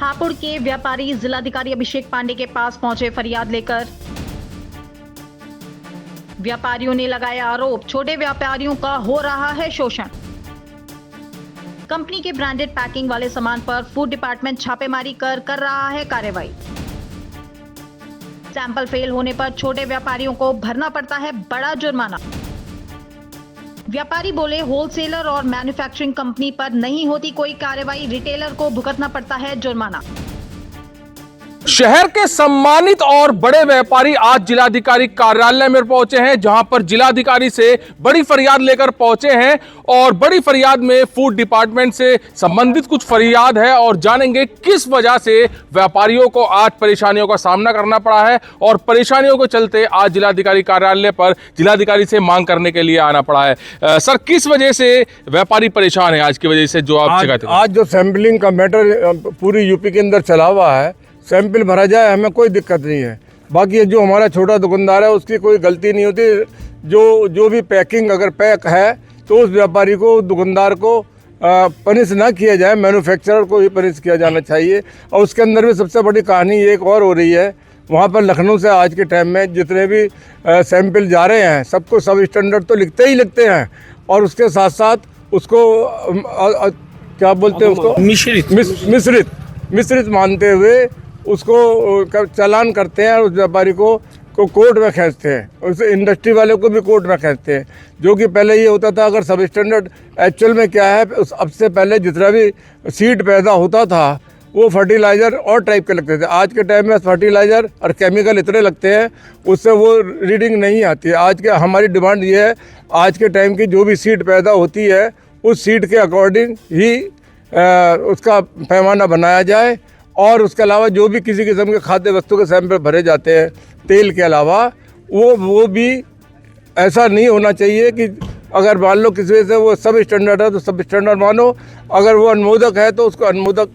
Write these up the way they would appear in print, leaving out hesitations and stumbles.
हापुड़ के व्यापारी जिलाधिकारी अभिषेक पांडे के पास पहुंचे फरियाद लेकर। व्यापारियों ने लगाया आरोप, छोटे व्यापारियों का हो रहा है शोषण। कंपनी के ब्रांडेड पैकिंग वाले सामान पर फूड डिपार्टमेंट छापेमारी कर रहा है कार्रवाई। सैंपल फेल होने पर छोटे व्यापारियों को भरना पड़ता है बड़ा जुर्माना। व्यापारी बोले, होलसेलर और मैन्युफैक्चरिंग कंपनी पर नहीं होती कोई कार्रवाई, रिटेलर को भुगतना पड़ता है जुर्माना। शहर के सम्मानित और बड़े व्यापारी आज जिलाधिकारी कार्यालय में पहुंचे हैं, जहां पर जिलाधिकारी से बड़ी फरियाद लेकर पहुंचे हैं और बड़ी फरियाद में फूड डिपार्टमेंट से संबंधित कुछ फरियाद है और जानेंगे किस वजह से व्यापारियों को आज परेशानियों का सामना करना पड़ा है और परेशानियों के चलते आज जिलाधिकारी कार्यालय पर जिलाधिकारी से मांग करने के लिए आना पड़ा है। सर, किस वजह से व्यापारी परेशान है आज की वजह से जो आप शिकायत? आज जो सैंपलिंग का मैटर पूरी यूपी के अंदर चला हुआ है, सैंपल भरा जाए हमें कोई दिक्कत नहीं है। बाकी जो हमारा छोटा दुकानदार है उसकी कोई गलती नहीं होती। जो भी पैकिंग अगर पैक है तो उस व्यापारी को, दुकानदार को पनिश ना किया जाए, मैन्युफैक्चरर को ही पनिश किया जाना चाहिए। और उसके अंदर भी सबसे बड़ी कहानी एक और हो रही है, वहाँ पर लखनऊ से आज के टाइम में जितने भी सैंपल जा रहे हैं सबको सब स्टैंडर्ड तो लिखते ही लिखते हैं और उसके साथ साथ उसको क्या बोलते हैं, उसको मिश्रित मानते हुए उसको चालान करते हैं और उस व्यापारी को कोर्ट में खींचते हैं। उस इंडस्ट्री वाले को भी कोर्ट में खींचते हैं, जो कि पहले ये होता था। अगर सब स्टैंडर्ड एक्चुअल में क्या है, अब से पहले जितना भी सीड पैदा होता था वो फर्टिलाइज़र और टाइप के लगते थे। आज के टाइम में फर्टिलाइज़र और केमिकल इतने लगते हैं उससे वो रीडिंग नहीं आती है। आज के हमारी डिमांड ये है, आज के टाइम की जो भी सीड पैदा होती है उस सीड के अकॉर्डिंग ही उसका पैमाना बनाया जाए और उसके अलावा जो भी किसी किस्म के खाद्य वस्तु के सैंपल भरे जाते हैं तेल के अलावा, वो भी ऐसा नहीं होना चाहिए कि अगर मान लो किसी वजह से वो सब स्टैंडर्ड है तो सब स्टैंडर्ड मानो, अगर वो अनुमोदक है तो उसको अनुमोदक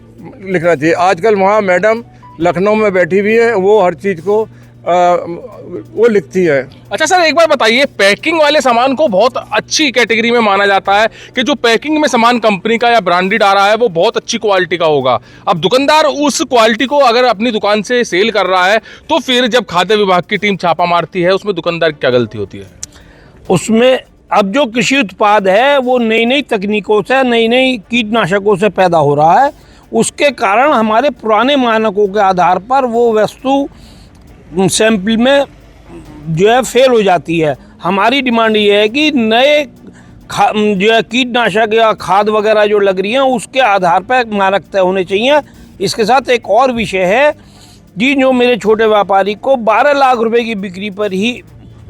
लिखना चाहिए। आजकल वहाँ मैडम लखनऊ में बैठी हुई है, वो हर चीज़ को वो लिखती है। अच्छा सर, एक बार बताइए, पैकिंग वाले सामान को बहुत अच्छी कैटेगरी में माना जाता है कि जो पैकिंग में सामान कंपनी का या ब्रांडेड आ रहा है वो बहुत अच्छी क्वालिटी का होगा। अब दुकानदार उस क्वालिटी को अगर अपनी दुकान से सेल कर रहा है तो फिर जब खाद्य विभाग की टीम छापा मारती है उसमें दुकानदार की क्या गलती होती है? उसमें अब जो कृषि उत्पाद है वो नई नई तकनीकों से, नई नई कीटनाशकों से पैदा हो रहा है, उसके कारण हमारे पुराने मानकों के आधार पर वो वस्तु सैंपल में जो है फेल हो जाती है। हमारी डिमांड ये है कि नए जो है कीटनाशक या खाद वगैरह जो लग रही हैं उसके आधार पर मानक तय होने चाहिए। इसके साथ एक और विषय है जी, जो मेरे छोटे व्यापारी को 12 लाख रुपए की बिक्री पर ही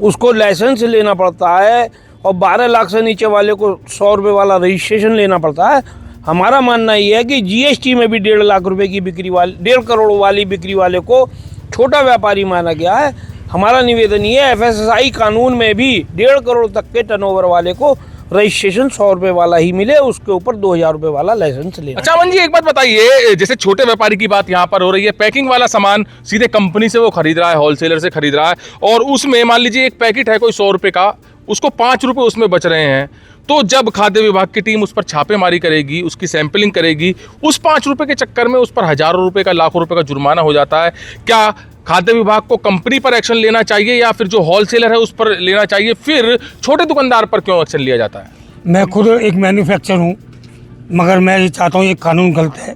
उसको लाइसेंस लेना पड़ता है और 12 लाख से नीचे वाले को 100 रुपये वाला रजिस्ट्रेशन लेना पड़ता है। हमारा मानना ये है कि जीएसटी में भी 1.5 लाख रुपए की बिक्री वाले, 1.5 करोड़ वाली बिक्री वाले को छोटा व्यापारी माना गया है। हमारा निवेदन ये है, एफएसएसआई कानून में भी 1.5 करोड़ तक के टर्नओवर वाले को रजिस्ट्रेशन 100 रुपये वाला ही मिले, उसके ऊपर 2000 रुपये वाला लाइसेंस ले। अच्छा अमन जी, एक बात बताइए, जैसे छोटे व्यापारी की बात यहाँ पर हो रही है, पैकिंग वाला सामान सीधे कंपनी से वो खरीद रहा है, होलसेलर से खरीद रहा है और उसमें मान लीजिए एक पैकेट है कोई 100 रुपये का, उसको 5 रुपये उसमें बच रहे हैं, तो जब खाद्य विभाग की टीम उस पर छापेमारी करेगी, उसकी सैंपलिंग करेगी, उस 5 रुपये के चक्कर में उस पर हजारों रुपये का, लाखों रुपये का जुर्माना हो जाता है। क्या खाद्य विभाग को कंपनी पर एक्शन लेना चाहिए या फिर जो होलसेलर है उस पर लेना चाहिए? फिर छोटे दुकानदार पर क्यों एक्शन लिया जाता है? मैं खुद एक मैन्युफैक्चर हूँ, मगर मैं ये चाहता हूँ ये कानून गलत है।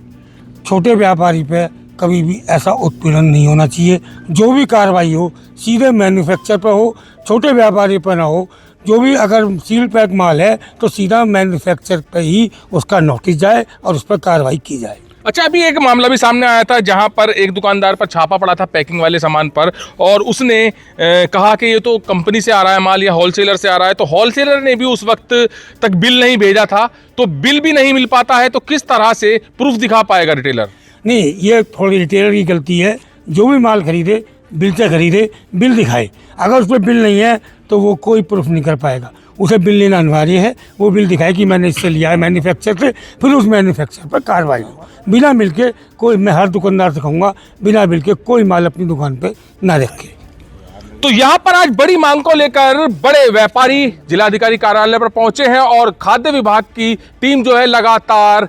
छोटे व्यापारी पे कभी भी ऐसा उत्पीड़न नहीं होना चाहिए। जो भी कार्रवाई हो सीधे मैन्युफैक्चर पर हो, छोटे व्यापारी पर ना हो। जो भी अगर सील पैक माल है तो सीधा मैन्युफैक्चर पे ही उसका नोटिस जाए और उस पर कार्रवाई की जाए। अच्छा, अभी एक मामला भी सामने आया था जहां पर एक दुकानदार पर छापा पड़ा था पैकिंग वाले सामान पर और उसने कहा कि ये तो कंपनी से आ रहा है माल या होलसेलर से आ रहा है, तो होलसेलर ने भी उस वक्त तक बिल नहीं भेजा था, तो बिल भी नहीं मिल पाता है तो किस तरह से प्रूफ दिखा पाएगा रिटेलर? नहीं, ये थोड़ी रिटेलर की गलती है। जो भी माल खरीदे बिल से खरीदे, बिल दिखाए। अगर उस पर बिल नहीं है तो वो कोई प्रूफ नहीं कर पाएगा। उसे बिल लेना अनिवार्य है। वो बिल दिखाए कि मैंने इससे लिया है मैन्युफैक्चर से, फिर उस मैन्युफैक्चर पर कार्रवाई हो। बिना बिल के कोई, मैं हर दुकानदार से कहूँगा, बिना बिल के कोई माल अपनी दुकान पे ना रखे। तो यहाँ पर आज बड़ी मांग को लेकर बड़े व्यापारी जिलाधिकारी कार्यालय पर पहुंचे हैं और खाद्य विभाग की टीम जो है लगातार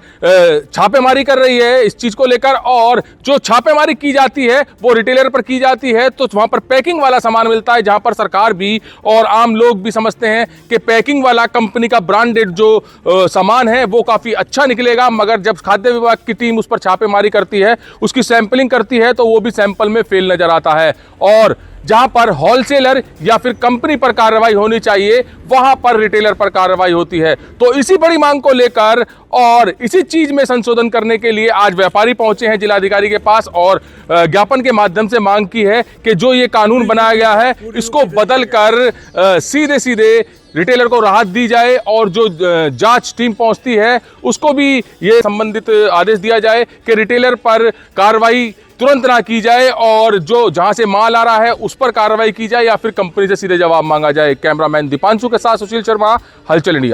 छापेमारी कर रही है इस चीज को लेकर। और जो छापेमारी की जाती है वो रिटेलर पर की जाती है, तो वहां पर पैकिंग वाला सामान मिलता है जहां पर सरकार भी और आम लोग भी समझते हैं कि पैकिंग वाला कंपनी का ब्रांडेड जो सामान है वो काफी अच्छा निकलेगा। मगर जब खाद्य विभाग की टीम उस पर छापेमारी करती है, उसकी सैंपलिंग करती है, तो वो भी सैंपल में फेल नजर आता है। और जहां पर होलसेलर या फिर कंपनी पर कार्रवाई होनी चाहिए वहां पर रिटेलर पर कार्रवाई होती है। तो इसी बड़ी मांग को लेकर और इसी चीज में संशोधन करने के लिए आज व्यापारी पहुंचे हैं जिलाधिकारी के पास और ज्ञापन के माध्यम से मांग की है कि जो ये कानून बनाया गया है इसको बदल कर सीधे सीधे रिटेलर को राहत दी जाए और जो जांच टीम पहुंचती है उसको भी ये संबंधित आदेश दिया जाए कि रिटेलर पर कार्रवाई तुरंत ना की जाए और जो जहां से माल आ रहा है उस पर कार्रवाई की जाए या फिर कंपनी से सीधे जवाब मांगा जाए। कैमरामैन दीपांशु के साथ सुशील शर्मा, हलचल इंडिया।